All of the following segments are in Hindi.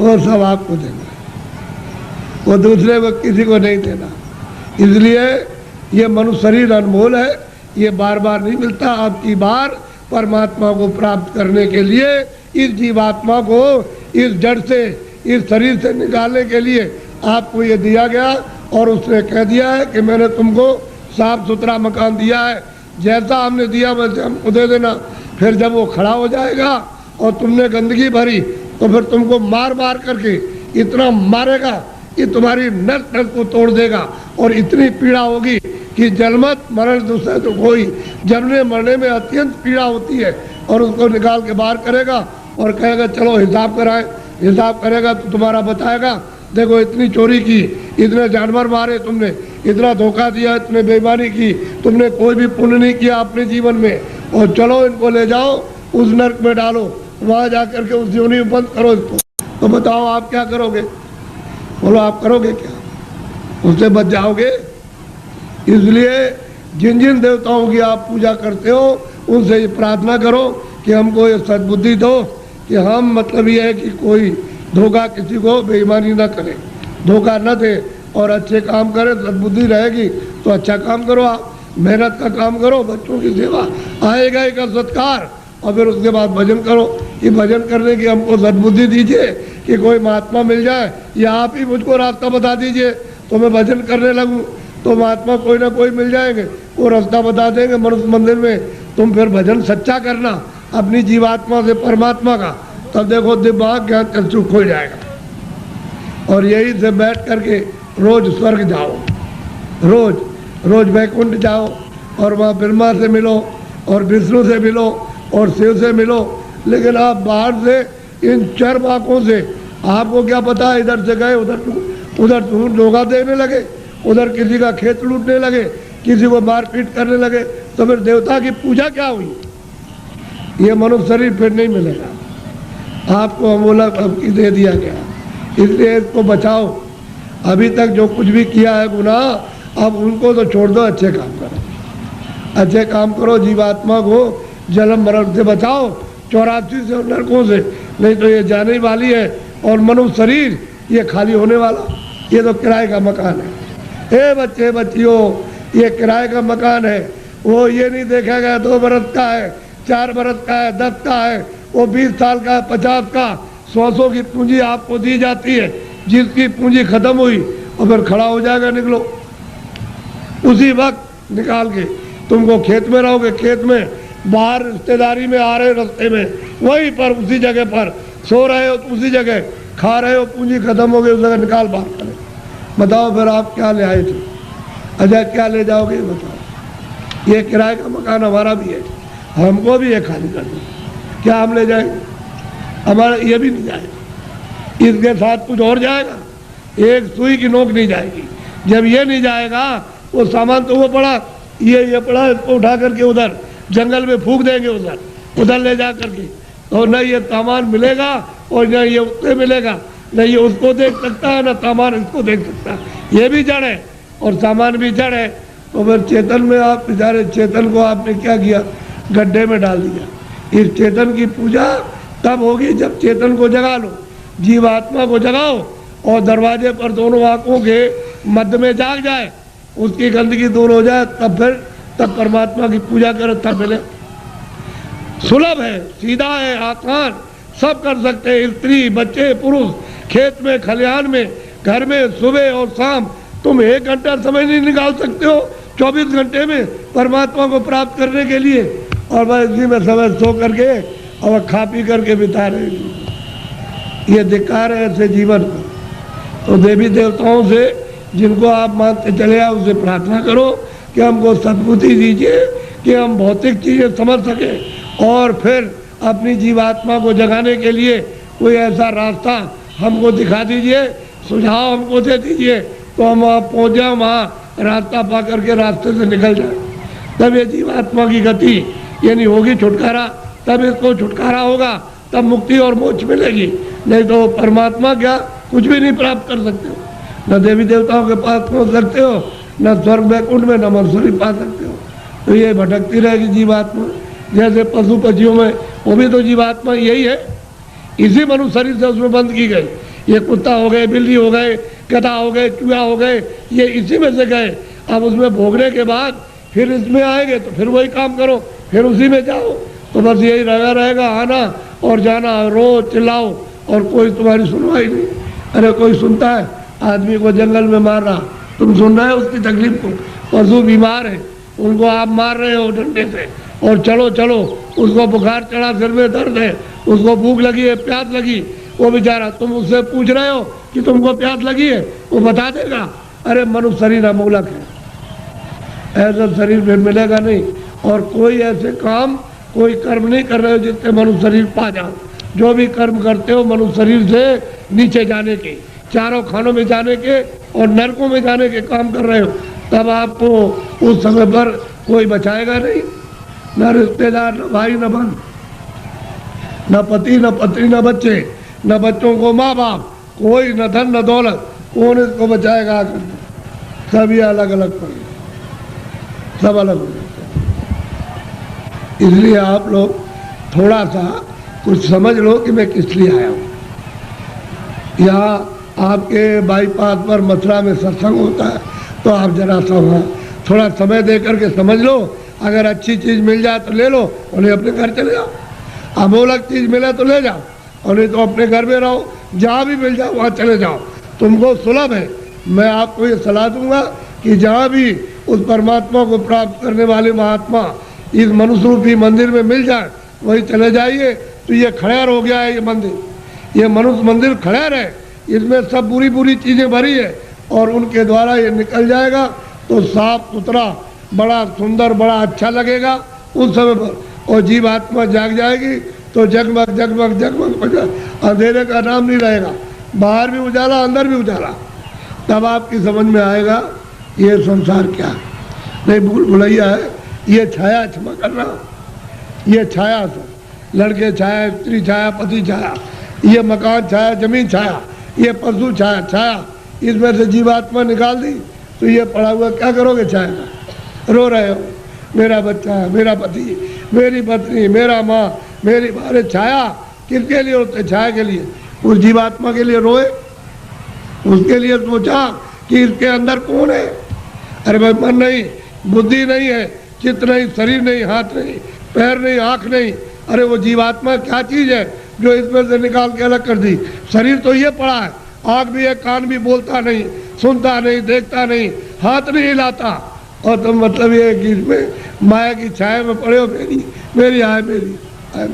वो सब आपको देना, वो दूसरे को किसी को नहीं देना। इसलिए ये मनुष्य शरीर अनमोल है, ये बार बार नहीं मिलता। आपकी बार परमात्मा को प्राप्त करने के लिए इस जीवात्मा को इस जड़ से, इस शरीर से निकालने के लिए आपको ये दिया गया। और उसने कह दिया है कि मैंने तुमको साफ सुथरा मकान दिया है, जैसा हमने दिया वैसे हमको दे देना। फिर जब वो खड़ा हो जाएगा और तुमने गंदगी भरी तो फिर तुमको मार मार करके इतना मारेगा कि तुम्हारी नस नस को तोड़ देगा और इतनी पीड़ा होगी कि जन्मत मरण दूसरे तो कोई, जन्मने मरने में अत्यंत पीड़ा होती है। और उसको निकाल के बाहर करेगा और कहेगा चलो हिसाब कराएं। हिसाब करेगा तो तुम्हारा बताएगा, देखो इतनी चोरी की, इतने जानवर मारे तुमने, इतना धोखा दिया, इतने बेईमानी की, तुमने कोई भी पुण्य नहीं किया अपने जीवन में, और चलो इनको ले जाओ उस नरक में डालो, वहाँ जा करके उस योनि में बंद करो इसको। तो बताओ आप क्या करोगे? बोलो आप करोगे क्या? उससे बच जाओगे? इसलिए जिन जिन देवताओं की आप पूजा करते हो उनसे ये प्रार्थना करो कि हमको ये सद्बुद्धि दो कि हम, मतलब ये है कि कोई धोखा किसी को बेईमानी न करे, धोखा न दे और अच्छे काम करे। सद्बुद्धि रहेगी तो अच्छा काम करो, आप मेहनत का काम करो, बच्चों की सेवा, आएगा का सत्कार, और फिर उसके बाद भजन करो कि भजन करने की हमको सद्बुद्धि दीजिए कि कोई महात्मा मिल जाए या आप ही मुझको रास्ता बता दीजिए तो मैं भजन करने लगूं। तो महात्मा कोई ना कोई मिल जाएंगे, वो रास्ता बता देंगे मनुष्य मंदिर में। तुम फिर भजन सच्चा करना अपनी जीवात्मा से परमात्मा का, तब देखो दिमाग ज्ञान चक्षु खोल जाएगा। और यही से बैठ करके रोज स्वर्ग जाओ, रोज रोज वैकुंठ जाओ और वहाँ ब्रह्मा से मिलो और विष्णु से मिलो और शिव से मिलो। लेकिन आप बाहर से इन चर आँखों से आपको क्या पता है, इधर से गए उधर धोखा देने लगे, उधर किसी का खेत लूटने लगे, किसी को मारपीट करने लगे, तो फिर देवता की पूजा क्या हुई? ये मनुष्य शरीर फिर नहीं मिलेगा आपको, अमोलक दे दिया गया। इसलिए इसको बचाओ। अभी तक जो कुछ भी किया है गुनाह, अब उनको तो छोड़ दो, अच्छे काम करो, अच्छे काम करो, जीवात्मा को जन्म मरण से बचाओ, 84 से नरकों से, नहीं तो ये जाने वाली है। और मनुष्य शरीर ये खाली होने वाला, ये तो किराए का मकान है। हे बच्चे बच्चियों, ये किराए का मकान है, वो ये नहीं देखा गया 2 बरस का है, 4 बरस का है, 10 का है, वो 20 साल का है, 50 का, 100 की पूंजी आपको दी जाती है। जिसकी पूंजी खत्म हुई और फिर खड़ा हो जाएगा, निकलो उसी वक्त निकाल के। तुमको खेत में रहोगे, खेत में, बाहर रिश्तेदारी में आ रहे रास्ते में, वहीं पर उसी जगह पर सो रहे हो, उसी जगह खा रहे हो, पूंजी खत्म हो गई, उस जगह निकाल बाहर करें। बताओ फिर आप क्या ले आए थे? अच्छा क्या ले जाओगे बताओ? ये किराए का मकान हमारा भी है, हमको भी ये खाली कर दो, क्या हम ले जाएंगे? हमारा ये भी नहीं जाएगा, इसके साथ कुछ और जाएगा, एक सुई की नोक नहीं जाएगी। जब ये नहीं जाएगा, वो सामान तो वो पड़ा, ये पड़ा, इसको उठा करके उधर जंगल में फूंक देंगे, उधर ले जा करके, और न ये सामान मिलेगा और न ये उससे मिलेगा, न ये उसको देख सकता है न सामान इसको देख सकता है। ये भी जड़ है और सामान भी जड़ है। तो फिर चेतन में आप बेचारे, चेतन को आपने क्या किया? गड्ढे में डाल दिया। इस चेतन की पूजा तब होगी जब चेतन को जगा लो, जीवात्मा को जगाओ और दरवाजे पर दोनों आंखों के मध्य में जाग जाए, उसकी गंदगी दूर हो जाए, तब परमात्मा की पूजा करें, तब मिले। सुलभ है, सीधा है, आसान, सब कर सकते हैं, स्त्री बच्चे पुरुष, खेत में खलिहान में, घर में, सुबह और शाम। तुम 1 घंटा समय नहीं निकाल सकते हो 24 घंटे में परमात्मा को प्राप्त करने के लिए, और बस इसी में समय सो करके और खा पी करके बिता रहे। ये धिक्कार है ऐसे जीवन को। तो देवी देवताओं से जिनको आप मानते चले आओ, उसे प्रार्थना करो कि हमको सद्बुद्धि दीजिए कि हम भौतिक चीज़ें समझ सकें, और फिर अपनी जीवात्मा को जगाने के लिए कोई ऐसा रास्ता हमको दिखा दीजिए, सुझाव हमको दे दीजिए, तो हम वहाँ पहुँच जाए, वहाँ रास्ता पा करके रास्ते से निकल जाए। तब ये जीवात्मा की गति यानी होगी छुटकारा, तब इसको छुटकारा होगा, तब मुक्ति और मोक्ष मिलेगी। नहीं तो परमात्मा क्या कुछ भी नहीं प्राप्त कर सकते हो, न देवी देवताओं के पास पहुँच सकते हो, न स्वर्ग वैकुंठ में, न मरसुरी पा सकते हो। तो ये भटकती रहेगी जीवात्मा। जैसे पशु पक्षियों में वो भी तो जीवात्मा यही है, इसी मनुष्य शरीर से उसमें बंद की गई। ये कुत्ता हो गए, बिल्ली हो गए, गधा हो गए, चूहा हो गए, ये इसी में से गए। अब उसमें भोगने के बाद फिर इसमें आएंगे तो फिर वही काम करो, फिर उसी में जाओ। तो बस यही लगा रहेगा, आना और जाना, रो चिल्लाओ और कोई तुम्हारी सुनवाई नहीं। अरे कोई सुनता है? आदमी को जंगल में मार रहा, तुम सुन रहे हो उसकी तकलीफ को? पशु बीमार है, उनको आप मार रहे हो डंडे से, और चलो चलो, उसको बुखार चढ़ा, सिर में दर्द है, उसको भूख लगी है, प्यास लगी, वो बेचारा, तुम उससे पूछ रहे हो कि तुमको प्यास लगी है, वो बता देगा। अरे मनुष्य शरीर अमूलक है, ऐसा शरीर फिर मिलेगा नहीं। और कोई ऐसे काम, कोई कर्म नहीं कर रहे हो जिससे मनुष्य शरीर पा जाओ। जो भी कर्म करते हो मनुष्य शरीर से नीचे जाने के, चारों खानों में जाने के और नरकों में जाने के काम कर रहे हो, तब आपको उस समय पर कोई बचाएगा नहीं। न रिश्तेदार, न भाई, न बहन, न पति, न पत्नी, न बच्चे, न बच्चों को माँ बाप, कोई न धन न दौलत, कौन इसको बचाएगा? आकर सभी अलग अलग पड़े, सब अलग हो जाते। इसलिए आप लोग थोड़ा सा कुछ समझ लो कि मैं किस लिए आया हूँ। यहाँ आपके बाईपास पर मथुरा में सत्संग होता है, तो आप जरा सा वहाँ थोड़ा समय दे करके समझ लो। अगर अच्छी चीज़ मिल जाए तो ले लो, और नहीं अपने घर चले जाओ। अमूलक चीज़ मिले तो ले जाओ, और नहीं तो अपने घर में रहो। जहाँ भी मिल जाओ वहाँ चले जाओ, तुमको सुलभ है। मैं आपको ये सलाह दूंगा कि जहाँ भी उस परमात्मा को प्राप्त करने वाले महात्मा इस मनुष्य रूपी मंदिर में मिल जाए, वही चले जाइए। तो ये खड़ेर हो गया है, ये मंदिर, ये मनुष्य मंदिर खड़ेर है, इसमें सब बुरी बुरी चीज़ें भरी है, और उनके द्वारा ये निकल जाएगा तो साफ सुथरा, बड़ा सुंदर, बड़ा अच्छा लगेगा उस समय पर। और जीव आत्मा जाग जाएगी तो जगमग जगमग जगमग बजा, अंधेरे का नाम नहीं रहेगा, बाहर भी उजाला, अंदर भी उजाला। तब आपकी समझ में आएगा ये संसार क्या है। नहीं भूल भुलैया है, ये छाया, क्षमा करना, ये छाया से लड़के छाया, स्त्री छाया, पति छाया, ये मकान छाया, जमीन छाया, ये पशु छाया, छाया, इसमें से जीवात्मा निकाल दी तो ये पड़ा हुआ क्या करोगे? छाया का रो रहे हो, मेरा बच्चा, मेरा पति, मेरी पत्नी, मेरा माँ, मेरी बारे। छाया किसके लिए होते? छाया के लिए। उस जीवात्मा के लिए रोए, उसके लिए सोचा कि इसके अंदर कौन है। अरे भाई मन नहीं, बुद्धि नहीं है, चित्त नहीं, शरीर नहीं, हाथ नहीं, पैर नहीं, आँख नहीं। अरे वो जीवात्मा क्या चीज़ है जो इसमें से निकाल के अलग कर दी? शरीर तो ये पड़ा है, आँख भी है, कान भी, बोलता नहीं, सुनता नहीं, देखता नहीं, हाथ नहीं हिलाता, और तुम मतलब ये कि इसमें माया की छाया में पड़े हो, मेरी मेरी आय, मेरी आय।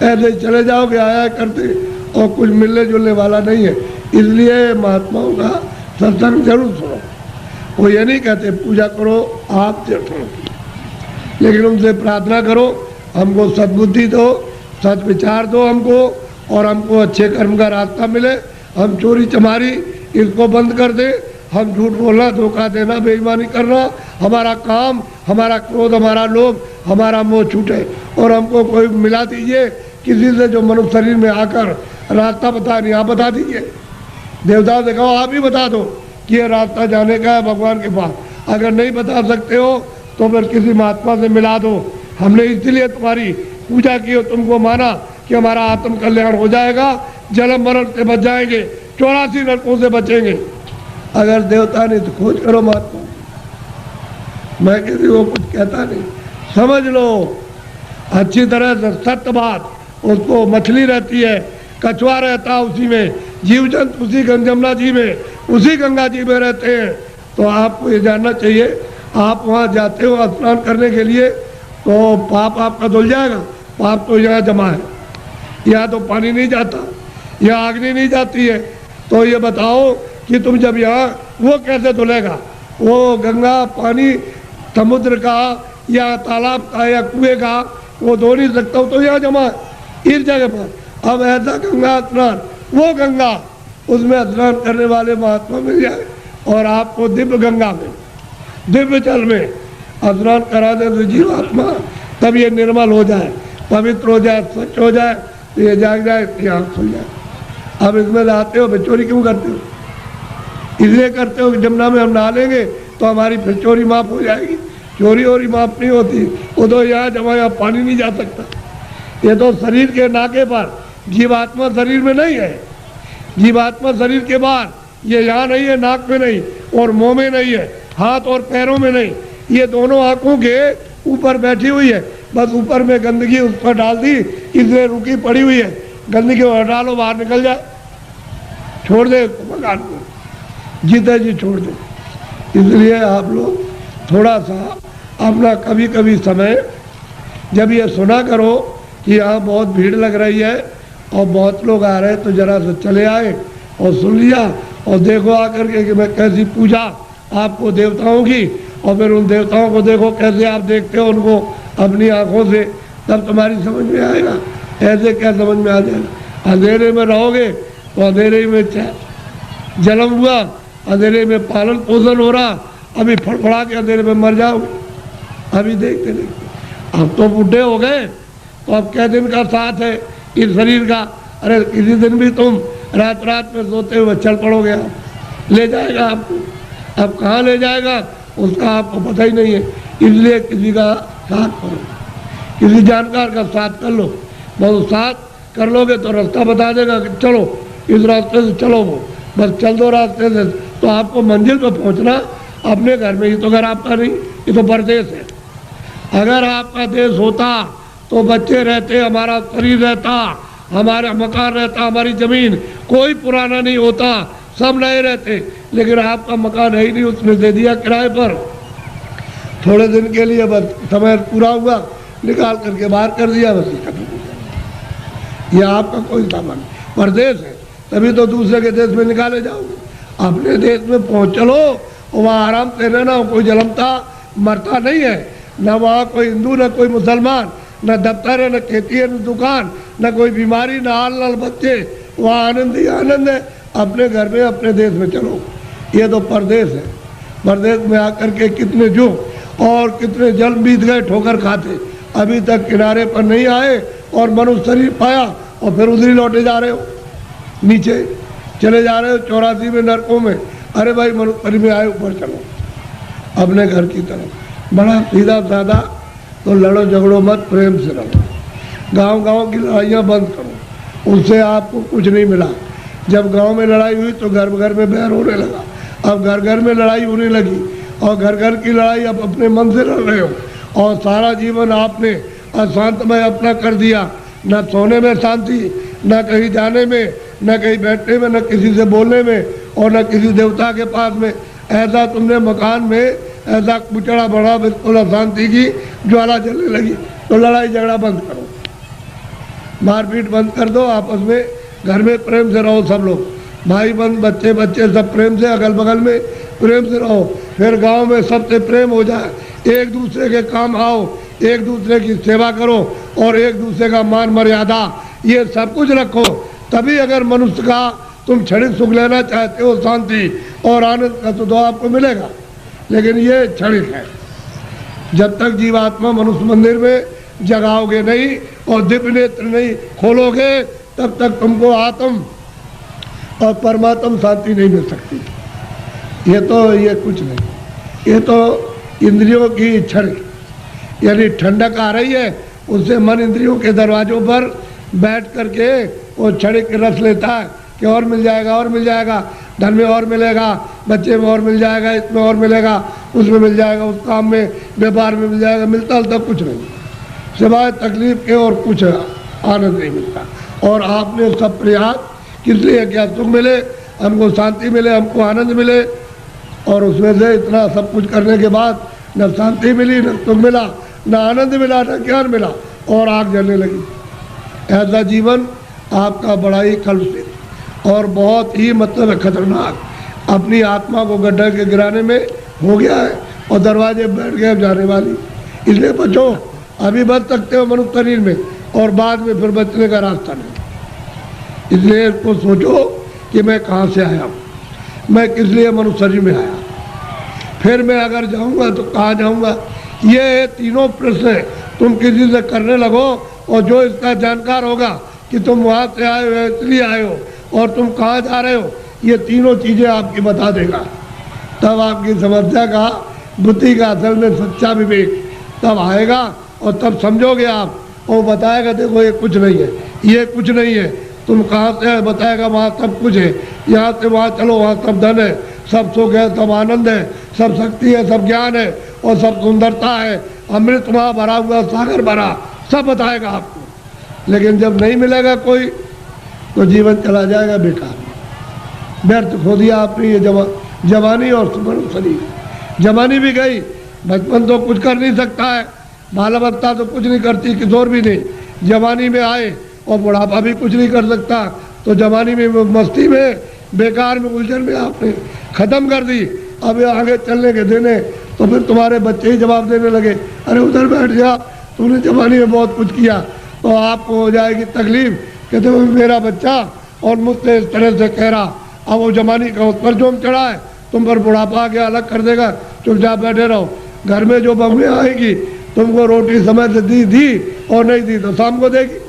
ऐसे चले जाओगे आया करते, और कुछ मिलने जुलने वाला नहीं है। इसलिए महात्माओं का सत्संग जरूर सुनो। वो ये नहीं कहते पूजा करो आप तीर्थ, लेकिन उनसे प्रार्थना करो हमको सद्बुद्धि दो, सद विचार दो हमको, और हमको अच्छे कर्म का रास्ता मिले। हम चोरी चमारी इसको बंद कर दे, हम झूठ बोलना, धोखा देना, बेईमानी करना, हमारा काम, हमारा क्रोध, हमारा लोभ, हमारा मोह छूटे। और हमको कोई मिला दीजिए किसी से जो मनुष्य शरीर में आकर रास्ता बता नहीं, आप बता दीजिए। देवता से कहो आप ही बता दो कि ये रास्ता जाने का है भगवान के पास। अगर नहीं बता सकते हो तो फिर किसी महात्मा से मिला दो। हमने इसलिए तुम्हारी पूजा की और तुमको माना कि हमारा आत्म कल्याण हो जाएगा, जन्म मरण से बच जाएंगे, 84 नरकों से बचेंगे। अगर देवता नहीं तो खोज करो महात्मा। मैं किसी को कुछ कहता नहीं, समझ लो अच्छी तरह से सत्य बात। उसको मछली रहती है, कछुआ रहता है उसी में, जीव जंतु उसी जमुना जी में, उसी गंगा जी में रहते हैं। तो आपको ये जानना चाहिए, आप वहाँ जाते हो स्नान करने के लिए तो पाप आपका धुल जाएगा। पाप तो यहाँ जमा है, यहाँ तो पानी नहीं जाता, यहाँ अग्नि नहीं जाती है। तो ये बताओ कि तुम जब यहाँ, वो कैसे धुलेगा? वो गंगा पानी समुद्र का या तालाब का या कुएं का वो धो नहीं सकता, तो यहाँ जमा है इस जगह पर। अब ऐसा गंगा स्नान, वो गंगा, उसमें स्नान करने वाले महात्मा मिल जाए और आपको दिव्य गंगा में, दिव्य जल में स्नान करा दे तो जीवात्मा तब ये निर्मल हो जाए, पवित्र हो जाए, स्वच्छ हो जाए, तो ये जाग जाए, आँख खुल जाए। अब इसमें नहाते हो, चोरी क्यों करते हो? इसलिए करते हो कि जमुना में हम नहा लेंगे तो हमारी फिर चोरी माफ़ हो जाएगी। चोरी वोरी माफ़ नहीं होती, वो तो यहाँ जमा, यहाँ पानी नहीं जा सकता। ये तो शरीर के नाके पर, जीवात्मा शरीर में नहीं है, जीवात्मा शरीर के बाहर, ये यहाँ नहीं है, नाक में नहीं और मुंह में नहीं है, हाथ और पैरों में नहीं, ये दोनों आंखों के ऊपर बैठी हुई है। बस ऊपर में गंदगी उस पर डाल दी, इसलिए रुकी पड़ी हुई है। गंदगी को हटा लो, बाहर निकल जाए, छोड़ दे मकान को, जीते जी छोड़ दे। इसलिए आप लोग थोड़ा सा अपना कभी कभी समय, जब ये सुना करो कि यहाँ बहुत भीड़ लग रही है और बहुत लोग आ रहे हैं, तो जरा से चले आए और सुन लिया और देखो आकर के कि मैं कैसी पूजा आपको देवताओं की, और फिर उन देवताओं को देखो कैसे आप देखते हो उनको अपनी आंखों से, तब तुम्हारी समझ में आएगा। ऐसे क्या समझ में आ जाएगा? अंधेरे में रहोगे तो अंधेरे में जन्म हुआ, अंधेरे में पालन पोषण हो रहा, अभी फड़फड़ा के अंधेरे में मर जाओगे। अभी देखते देखते अब तो बूढ़े हो गए, तो अब क्या दिन का साथ है इस शरीर का? अरे किसी दिन भी तुम रात रात में सोते हुए चल पड़ोगे, आप ले जाएगा आपको। अब कहाँ ले जाएगा उसका आपको पता ही नहीं है। इसलिए किसी का साथ करो, किसी जानकार का साथ कर लो। बहुत साथ कर लोगे तो रास्ता बता देगा कि चलो इस रास्ते से चलो, वो बस चल दो रास्ते से, तो आपको मंजिल पर पहुंचना अपने घर में ही। तो घर आपका नहीं, ये तो परदेश है। अगर आपका देश होता तो बच्चे रहते, हमारा शरीर रहता, हमारा मकान रहता, हमारी जमीन, कोई पुराना नहीं होता, सब नए रहते। लेकिन आपका मकान है ही नहीं, उसने दे दिया किराए पर, थोड़े दिन के लिए, बस समय पूरा हुआ निकाल करके बाहर कर दिया, बस खत्म हो गया। यह आपका कोई सामान परदेश है, तभी तो दूसरे के देश में निकाले जाओगे। अपने देश में पहुँच चलो, वहाँ आराम से रहना, कोई जलमता मरता नहीं है, न वहाँ कोई हिंदू न कोई मुसलमान, न दफ्तर है न खेती है न दुकान, न कोई बीमारी, न हाल न बच्चे, वहाँ आनंद ही आनंद है। अपने घर में अपने देश में चलो। ये तो परदेश है। परदेश में आकर के कितने युग और कितने जल बीत गए ठोकर खाते, अभी तक किनारे पर नहीं आए और मनुष्य शरीर पाया और फिर उधर ही लौटे जा रहे हो, नीचे चले जा रहे हो 84 में नरकों में। अरे भाई मनुष्य शरीर में आए, ऊपर चलो अपने घर की तरफ। बड़ा सीधा साधा, तो लड़ो झगड़ो मत, प्रेम से रहो। गांव गांव की लड़ाइयाँ बंद करो, उससे आपको कुछ नहीं मिला। जब गांव में लड़ाई हुई तो घर घर में बैर होने लगा, अब घर घर में लड़ाई होने लगी और घर घर की लड़ाई अब अपने मन से लड़ रहे हो। और सारा जीवन आपने अशांतमय अपना कर दिया, न सोने में शांति, न कहीं जाने में, न कहीं बैठने में, न किसी से बोलने में, और न किसी देवता के पास में। ऐसा तुमने मकान में ऐसा कुचड़ा बढ़ा, बिल्कुल अशांति की ज्वाला जलने लगी। तो लड़ाई झगड़ा बंद करो, मारपीट बंद कर दो आपस में। घर में प्रेम से रहो, सब लोग भाई बहन बच्चे बच्चे सब प्रेम से, अगल बगल में प्रेम से रहो। फिर गांव में सबसे प्रेम हो जाए, एक दूसरे के काम आओ, एक दूसरे की सेवा करो और एक दूसरे का मान मर्यादा, ये सब कुछ रखो। तभी अगर मनुष्य का तुम क्षणिक सुख लेना चाहते हो, शांति और आनंद का, तो आपको मिलेगा। लेकिन ये क्षणिक है। जब तक जीवात्मा मनुष्य मंदिर में जगाओगे नहीं और दिव्य नेत्र नहीं खोलोगे, तब तक तुमको आत्म और परमात्म शांति नहीं मिल सकती। ये कुछ नहीं, ये तो इंद्रियों की क्षण, यानी ठंडक आ रही है, उससे मन इंद्रियों के दरवाजों पर बैठ करके वो क्षणिक रस लेता है कि और मिल जाएगा, और मिल जाएगा, धन में और मिलेगा, बच्चे में और मिल जाएगा, इसमें और मिलेगा, उसमें मिल जाएगा, उस काम में व्यापार में मिल जाएगा। मिलता तब कुछ नहीं, सिवाय तकलीफ के और कुछ आनंद नहीं मिलता। और आपने सब प्रयास किस लिए किया? सुख मिले, हमको शांति मिले, हमको आनंद मिले, और उसमें से इतना सब कुछ करने के बाद न शांति मिली, न सुख मिला, न आनंद मिला, न ज्ञान मिला, और आग जलने लगी। ऐसा जीवन आपका बड़ा ही कलुषित और बहुत ही मतलब खतरनाक, अपनी आत्मा को गड्ढे के गिराने में हो गया है और दरवाजे बैठ गए जाने वाली। इसलिए बचो, अभी बच सकते हो मनुष्य शरीर में, और बाद में फिर बचने का रास्ता नहीं। इसलिए इसको सोचो कि मैं कहाँ से आया हूँ, मैं किस लिए मनुष्य शरीर में आया, फिर मैं अगर जाऊँगा तो कहाँ जाऊँगा। ये तीनों प्रश्न तुम किसी से करने लगो, और जो इसका जानकार होगा कि तुम वहाँ से आए हो, इसलिए आए हो, और तुम कहाँ जा रहे हो, ये तीनों चीज़ें आपकी बता देगा। तब आपकी समस्या का, बुद्धि का असल में सच्चा विवेक तब आएगा, और तब समझोगे आप। और बताएगा देखो ये कुछ नहीं है, ये कुछ नहीं है, तुम कहाँ से है, बताएगा वहाँ सब कुछ है, यहाँ से वहाँ चलो वहाँ सब धन है, सब सुख है, सब आनंद है, सब शक्ति है, सब ज्ञान है और सब सुंदरता है, अमृत वहाँ भरा हुआ, सागर भरा, सब बताएगा आपको। लेकिन जब नहीं मिलेगा कोई तो जीवन चला जाएगा बेकार, व्यर्थ खो दिया आपने ये जवानी और सुमन शरीर। जवानी भी गई, बचपन तो कुछ कर नहीं सकता है, बालावस्था तो कुछ नहीं करती, किशोर भी नहीं, जवानी में आए और बुढ़ापा भी कुछ नहीं कर सकता, तो जवानी में मस्ती में बेकार में उलझन में आपने ख़त्म कर दी। अब ये आगे चलने के देने तो फिर तुम्हारे बच्चे ही जवाब देने लगे, अरे उधर बैठ जा, तुमने जवानी में बहुत कुछ किया, तो आपको हो जाएगी तकलीफ कि तो मेरा बच्चा और मुझसे इस तरह से कह रहा। अब वो जवानी का उस पर जोम चढ़ा है, तुम पर बुढ़ापा आके अलग कर देगा, चुपचाप बैठे रहो। घर में जो बहुएँ आएगी, तुमको रोटी समय से दी और नहीं दी तो शाम को देगी,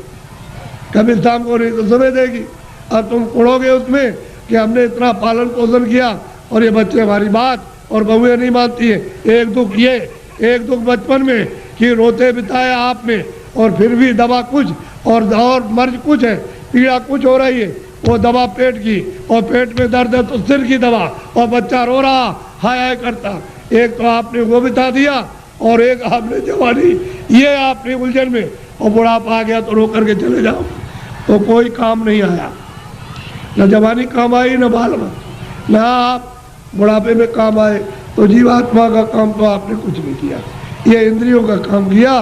कभी शाम को नहीं तो सुबह देगी। अब तुम उड़ोगे उसमें कि हमने इतना पालन पोषण किया और ये बच्चे हमारी बात और बहुएँ नहीं मानती है। एक दुख ये, एक दुख बचपन में कि रोते बिताए आप में, और फिर भी दवा कुछ और मर्ज कुछ है, पीड़ा कुछ हो रही है, वो दवा पेट की, और पेट में दर्द है तो सिर की दवा, और बच्चा रो रहा हाय हाय करता। एक तो आपने वो बिता दिया और एक आपने जवानी, ये आपने उलझन में, और बुढ़ापा आ गया तो रो करके चले जाओ तो कोई काम नहीं आया, न जवानी काम आई न बाल में, न आप बुढ़ापे में काम आए। तो जीवात्मा का काम तो आपने कुछ नहीं किया, ये इंद्रियों का काम किया,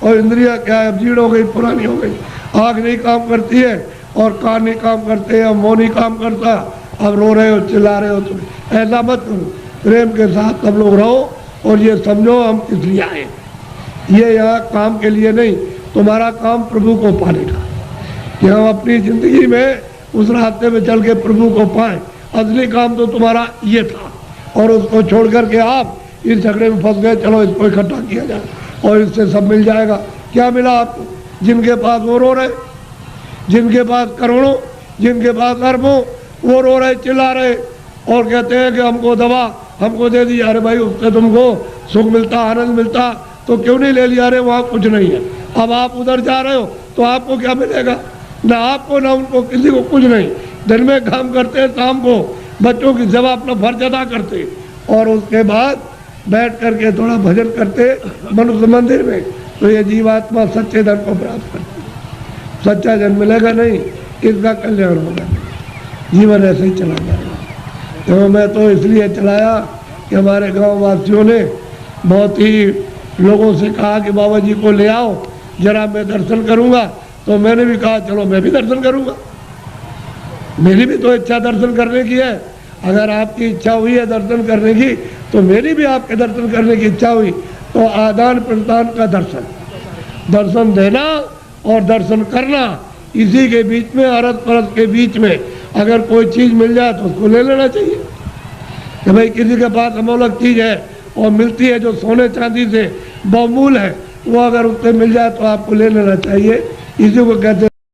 और इंद्रियां क्या है, अब जीर्ण हो गई, पुरानी हो गई। आँख नहीं काम करती है और कान नहीं काम करते हैं, मुँह नहीं काम करता। अब रो रहे हो, चिल्ला रहे हो, तुम ऐसा मत करो, प्रेम के साथ सब लोग रहो और ये समझो हम किस लिए आए। ये यहाँ काम के लिए नहीं, तुम्हारा काम प्रभु को पाने का, कि हम अपनी जिंदगी में उस रास्ते में चल के प्रभु को पाएं। असली काम तो तुम्हारा ये था, और उसको छोड़ करके आप इस झगड़े में फंस गए, चलो इसको इकट्ठा किया जाए और इससे सब मिल जाएगा। क्या मिला आपको? जिनके पास वो रो रहे, जिनके पास करोड़ों, जिनके पास अरबों, वो रो रहे, चिल्ला रहे और कहते हैं कि हमको दवा हमको दे दी। अरे भाई, उससे तुमको सुख मिलता, आनंद मिलता तो क्यों नहीं ले लिया? अरे वहाँ कुछ नहीं है। अब आप उधर जा रहे हो तो आपको क्या मिलेगा? ना आपको ना उनको, किसी को कुछ नहीं। दिन में काम करते हैं, शाम को बच्चों की सेवा अपना फर्ज अदा करते, और उसके बाद बैठ करके थोड़ा भजन करते मनुष्य मंदिर में, तो ये जीवात्मा सच्चे धन को प्राप्त करती। सच्चा जन मिलेगा नहीं, इसका कल्याण होगा, जीवन ऐसे ही चला जाएगा। तो मैं तो इसलिए चलाया कि हमारे गांव वासियों ने बहुत ही लोगों से कहा कि बाबा जी को ले आओ जरा, मैं दर्शन करूंगा। तो मैंने भी कहा चलो मैं भी दर्शन करूंगा, मेरी भी तो इच्छा दर्शन करने की है। अगर आपकी इच्छा हुई है दर्शन करने की, तो मेरी भी आपके दर्शन करने की इच्छा हुई। तो आदान प्रदान का दर्शन, दर्शन देना और दर्शन करना, इसी के बीच में, अरस परस के बीच में अगर कोई चीज़ मिल जाए तो उसको ले लेना चाहिए। कि भाई किसी के पास अमोलक चीज़ है और मिलती है जो सोने चांदी से बहुमूल्य है, वो अगर उससे मिल जाए तो आपको ले लेना चाहिए। इसी को कहते हैं